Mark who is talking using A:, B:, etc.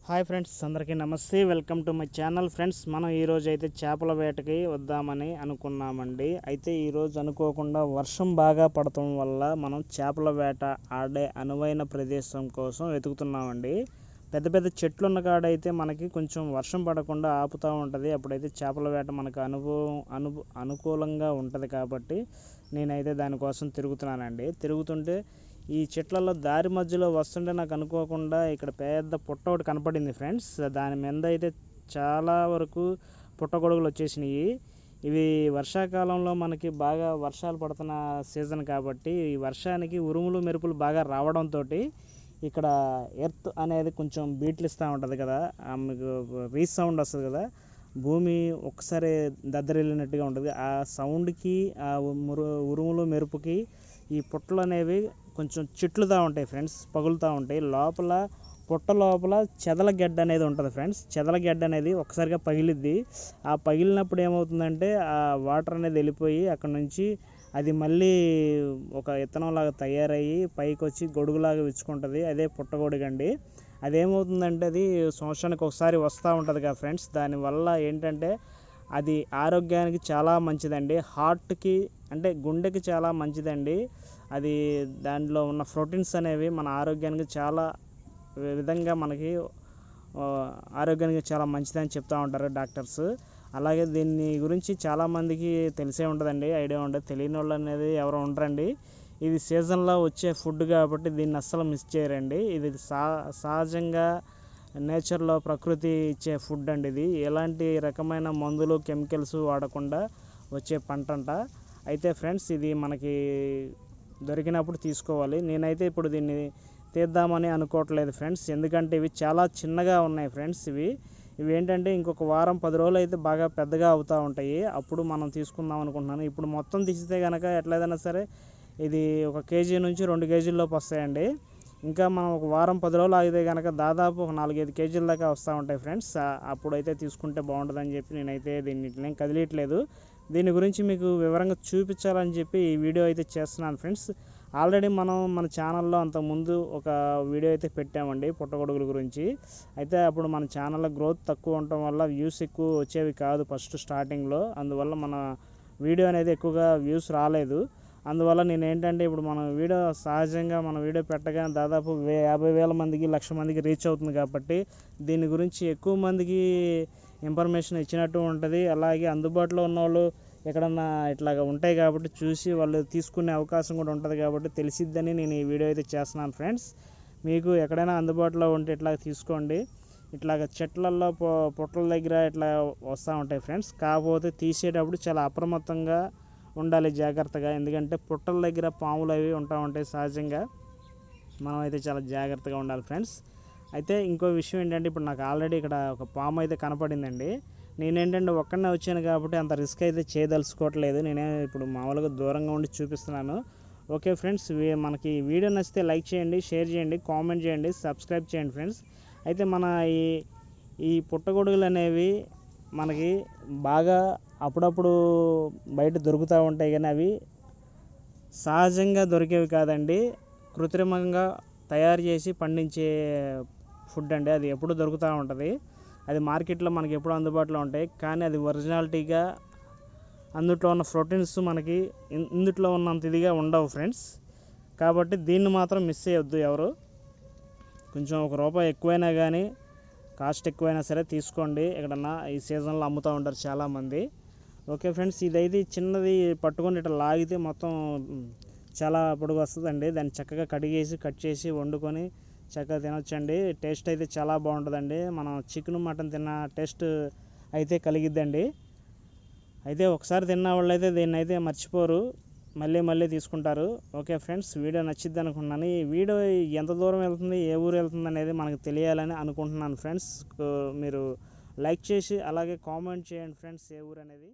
A: Hi friends, అందరికీ నమస్తే. Welcome to my channel. Friends, మనం ఈరోజు అయితే చేపల వేటకి వద్దామని అనుకున్నామండి. అయితే ఈరోజు అనుకోకుండా వర్షం బాగా పడటం వల్ల మనం చేపల వేట ఆడే అనువైన ప్రదేశం కోసం వెతుకుతున్నామండి. పెద్ద పెద్ద చెట్లు ఉన్న కాడైతే మనకి కొంచెం వర్షం పడకుండా ఆపుతూ ఉంటుంది. అప్పుడైతే చేపల వేట మనకు అనుకూలంగా ఉంటుంది. కాబట్టి నేనైతే దానికోసం తిరుగుతున్నానండి. తిరుగుతుంటే ఈ చెట్లలో దారి మధ్యలో వస్తుంటే నాకు అనుకోకుండా ఇక్కడ పెద్ద పుట్ట ఒకటి కనపడింది ఫ్రెండ్స్. దాని మీద అయితే చాలా వరకు పుట్టగొడుగులు వచ్చేసినాయి. ఇవి వర్షాకాలంలో మనకి బాగా వర్షాలు పడుతున్న సీజన్ కాబట్టి ఈ వర్షానికి ఉరుములు మెరుపులు బాగా రావడంతో ఇక్కడ ఎర్త్ అనేది కొంచెం బీట్లు ఇస్తూ ఉంటుంది కదా, మీకు రీసౌండ్ వస్తుంది కదా, భూమి ఒక్కసారి దద్దరిల్లినట్టుగా ఉంటుంది. ఆ సౌండ్కి ఆ ఉరుములు మెరుపుకి ఈ పుట్టలు అనేవి కొంచెం చిట్లుతూ ఉంటాయి ఫ్రెండ్స్, పగులుతూ ఉంటాయి. పుట్ట లోపల చెదల గడ్డ అనేది ఉంటుంది ఫ్రెండ్స్. చెదల గడ్డ అనేది ఒకసారిగా పగిలిద్ది. ఆ పగిలినప్పుడు ఏమవుతుందంటే ఆ వాటర్ అనేది వెళ్ళిపోయి అక్కడ నుంచి అది మళ్ళీ ఒక ఇత్తనంలాగా తయారయ్యి పైకి వచ్చి గొడుగులాగా విచ్చుకుంటుంది. అదే పుట్టగొడుగండి. అదేమవుతుందంటే అది సంవత్సరానికి ఒకసారి వస్తూ ఉంటుంది కదా ఫ్రెండ్స్. దానివల్ల ఏంటంటే అది ఆరోగ్యానికి చాలా మంచిదండి. హార్ట్కి అంటే గుండెకి చాలా మంచిదండి. అది దాంట్లో ఉన్న ప్రోటీన్స్ అనేవి మన ఆరోగ్యానికి చాలా విధంగా మనకి ఆరోగ్యానికి చాలా మంచిదని చెప్తూ ఉంటారు డాక్టర్స్. అలాగే దీన్ని గురించి చాలామందికి తెలిసే ఉంటుందండి, ఐడియా ఉంటుంది. తెలియని వాళ్ళు అనేది ఎవరు ఉండరండి. ఇది సీజన్లో వచ్చే ఫుడ్ కాబట్టి దీన్ని అస్సలు మిస్ చేయరండి. ఇది సహజంగా నేచర్లో ప్రకృతి ఇచ్చే ఫుడ్ అండి. ఇది ఎలాంటి రకమైన మందులు కెమికల్స్ వాడకుండా వచ్చే పంట అంట. అయితే ఫ్రెండ్స్, ఇది మనకి దొరికినప్పుడు తీసుకోవాలి. నేనైతే ఇప్పుడు దీన్ని తీద్దామని అనుకోవట్లేదు ఫ్రెండ్స్, ఎందుకంటే ఇవి చాలా చిన్నగా ఉన్నాయి ఫ్రెండ్స్. ఇవి ఏంటంటే ఇంకొక వారం 10 రోజులు అయితే బాగా పెద్దగా అవుతూ ఉంటాయి. అప్పుడు మనం తీసుకుందాం అనుకుంటున్నాను. ఇప్పుడు మొత్తం తీస్తే కనుక ఎట్లయినా సరే ఇది 1 కేజీ నుంచి 2 కేజీల్లోపు వస్తాయండి. ఇంకా మనం ఒక వారం 10 రోజులు ఆగితే కనుక దాదాపు ఒక 4-5 కేజీల దాకా వస్తూ ఉంటాయి ఫ్రెండ్స్. అప్పుడైతే తీసుకుంటే బాగుంటుందని చెప్పి నేనైతే దీన్ని కదిలియట్లేదు. దీని గురించి మీకు వివరంగా చూపించాలని చెప్పి ఈ వీడియో అయితే చేస్తున్నాను ఫ్రెండ్స్. ఆల్రెడీ మనం మన ఛానల్లో అంతకుముందు ఒక వీడియో అయితే పెట్టామండి పుట్టగొడుగుల గురించి. అయితే అప్పుడు మన ఛానల్లో గ్రోత్ తక్కువ ఉండటం వల్ల వ్యూస్ ఎక్కువ వచ్చేవి కాదు ఫస్ట్ స్టార్టింగ్లో. అందువల్ల మన వీడియో అనేది ఎక్కువగా వ్యూస్ రాలేదు. అందువల్ల నేను ఏంటంటే ఇప్పుడు మన వీడియో పెట్టగానే దాదాపు 50,000 మందికి 1,00,000 మందికి రీచ్ అవుతుంది. కాబట్టి దీని గురించి ఎక్కువ మందికి ఇన్ఫర్మేషన్ ఇచ్చినట్టు ఉంటుంది. అలాగే అందుబాటులో ఉన్నవాళ్ళు ఎక్కడన్నా ఇట్లాగ ఉంటాయి కాబట్టి చూసి వాళ్ళు తీసుకునే అవకాశం కూడా ఉంటుంది. కాబట్టి తెలిసిద్దని నేను ఈ వీడియో అయితే చేస్తున్నాను ఫ్రెండ్స్. మీకు ఎక్కడైనా అందుబాటులో ఉంటే ఇట్లా తీసుకోండి. ఇట్లాగ చెట్లల్లో పుట్టల దగ్గర ఇట్లా వస్తూ ఉంటాయి ఫ్రెండ్స్. కాకపోతే తీసేటప్పుడు చాలా అప్రమత్తంగా ఉండాలి, జాగ్రత్తగా. ఎందుకంటే పుట్టల దగ్గర పాములు అవి ఉంటూ ఉంటాయి సహజంగా. మనం అయితే చాలా జాగ్రత్తగా ఉండాలి ఫ్రెండ్స్. అయితే ఇంకో విషయం ఏంటంటే ఇప్పుడు నాకు ఆల్రెడీ ఇక్కడ ఒక పాము అయితే కనపడిందండి. నేనేంటంటే ఒక్కడనే వచ్చాను కాబట్టి అంత రిస్క్ అయితే చేయదలుచుకోవట్లేదు. నేనే ఇప్పుడు మామూలుగా దూరంగా ఉండి చూపిస్తున్నాను. ఓకే ఫ్రెండ్స్, మనకి వీడియో నచ్చితే లైక్ చేయండి, షేర్ చేయండి, కామెంట్ చేయండి, సబ్స్క్రైబ్ చేయండి ఫ్రెండ్స్. అయితే మన ఈ పుట్టగొడుగులు అనేవి మనకి బాగా అప్పుడప్పుడు బయట దొరుకుతూ ఉంటాయి, కానీ అవి సహజంగా దొరికేవి కాదండి. కృత్రిమంగా తయారు చేసి పండించే ఫుడ్ అండి. అది ఎప్పుడు దొరుకుతూ ఉంటుంది. అది మార్కెట్లో మనకి ఎప్పుడు అందుబాటులో ఉంటాయి, కానీ అది ఒరిజినాలిటీగా అందులో ఉన్న ప్రోటీన్స్ మనకి ఇందులో ఉన్నంత ఇదిగా ఉండవు ఫ్రెండ్స్. కాబట్టి దీన్ని మాత్రం మిస్ చేయొద్దు ఎవరు. కొంచెం ₹1 ఎక్కువైనా కానీ, కాస్ట్ ఎక్కువైనా సరే తీసుకోండి. ఎక్కడన్నా ఈ సీజన్లో అమ్ముతూ ఉంటారు చాలామంది. ఓకే ఫ్రెండ్స్, ఇదైతే చిన్నది పట్టుకొని ఇట్లా లాగితే మొత్తం చాలా పొడుగు వస్తుందండి. దాన్ని చక్కగా కట్ చేసి వండుకొని చక్కగా తినొచ్చండి. టేస్ట్ అయితే చాలా బాగుంటుందండి. మనం చికెన్ మటన్ తిన్న టేస్ట్ అయితే కలిగిద్దండి. అయితే ఒకసారి తిన్న వాళ్ళు అయితే దీన్ని అయితే మర్చిపోరు, మళ్ళీ తీసుకుంటారు. ఓకే ఫ్రెండ్స్, వీడియో నచ్చిద్ది అనుకుంటున్నాను. ఈ వీడియో ఎంత దూరం వెళ్తుంది, ఏ ఊరు వెళ్తుంది అనేది మనకు తెలియాలని అనుకుంటున్నాను ఫ్రెండ్స్. మీరు లైక్ చేసి అలాగే కామెంట్ చేయండి ఫ్రెండ్స్, ఏ ఊరు అనేది.